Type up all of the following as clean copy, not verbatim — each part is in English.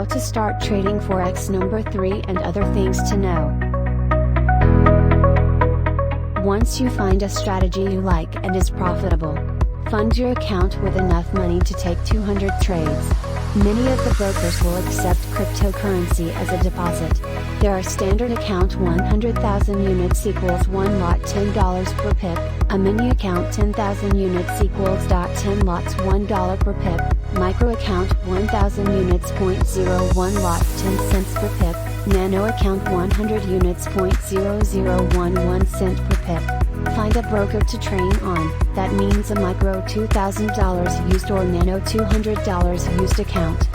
How to start trading Forex. Number 3 and other things to know. Once you find a strategy you like and is profitable, fund your account with enough money to take 200 trades. Many of the brokers will accept cryptocurrency as a deposit. There are standard account 100,000 units equals 1 lot $10 per pip, a mini account 10,000 units equals 10 lots $1 per pip, micro account 1,000 units 0.01 lot 10 cents per pip, nano account 100 units 0.0011 cent per pip. Find a broker to train on, that means a micro $2,000 used or nano $200 used account.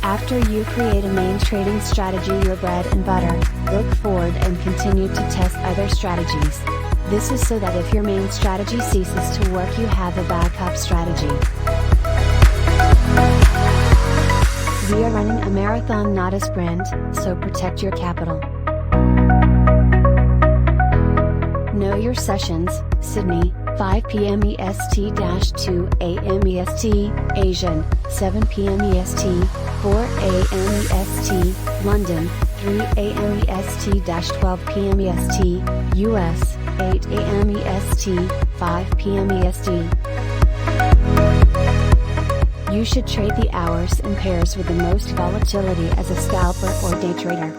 After you create a main trading strategy, your bread and butter, look forward and continue to test other strategies. This is so that if your main strategy ceases to work, you have a backup strategy. We are running a marathon, not a sprint, so protect your capital. Know your sessions: Sydney, 5 p.m. EST-2 a.m. EST, Asian, 7 p.m. EST, 4 a.m. EST, London, 3 a.m. EST-12 p.m. EST, US, 8 a.m. EST, 5 p.m. EST. You should trade the hours and pairs with the most volatility as a scalper or day trader.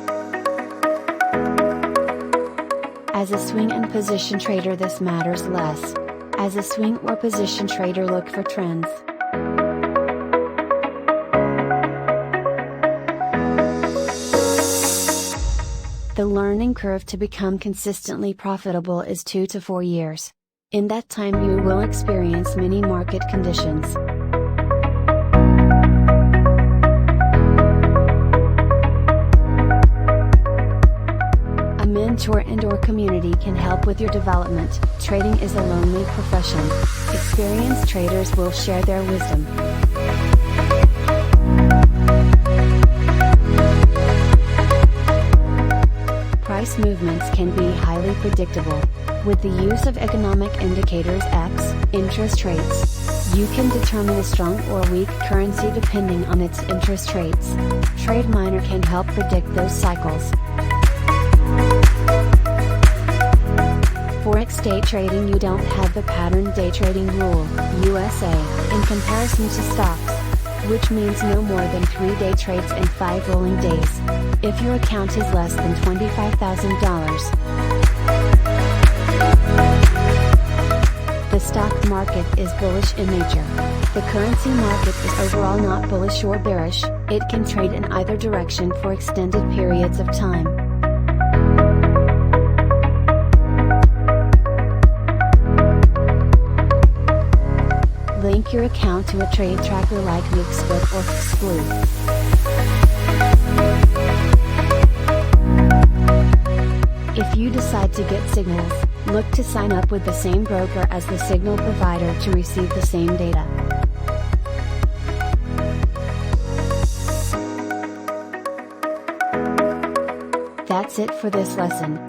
As a swing and position trader, this matters less. As a swing or position trader, look for trends. The learning curve to become consistently profitable is 2 to 4 years. In that time, you will experience many market conditions. A mentor and/or community can help with your development. Trading is a lonely profession. Experienced traders will share their wisdom. Price movements can be highly predictable. With the use of economic indicators X, interest rates, you can determine a strong or weak currency depending on its interest rates. TradeMiner can help predict those cycles. Forex day trading: you don't have the pattern day trading rule, USA, in comparison to stocks, which means no more than 3-day trades and 5 rolling days. If your account is less than $25,000. The stock market is bullish in nature. The currency market is overall not bullish or bearish, it can trade in either direction for extended periods of time. Link your account to a trade tracker like MixBit or Xflu. If you decide to get signals, look to sign up with the same broker as the signal provider to receive the same data. That's it for this lesson.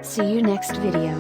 See you next video.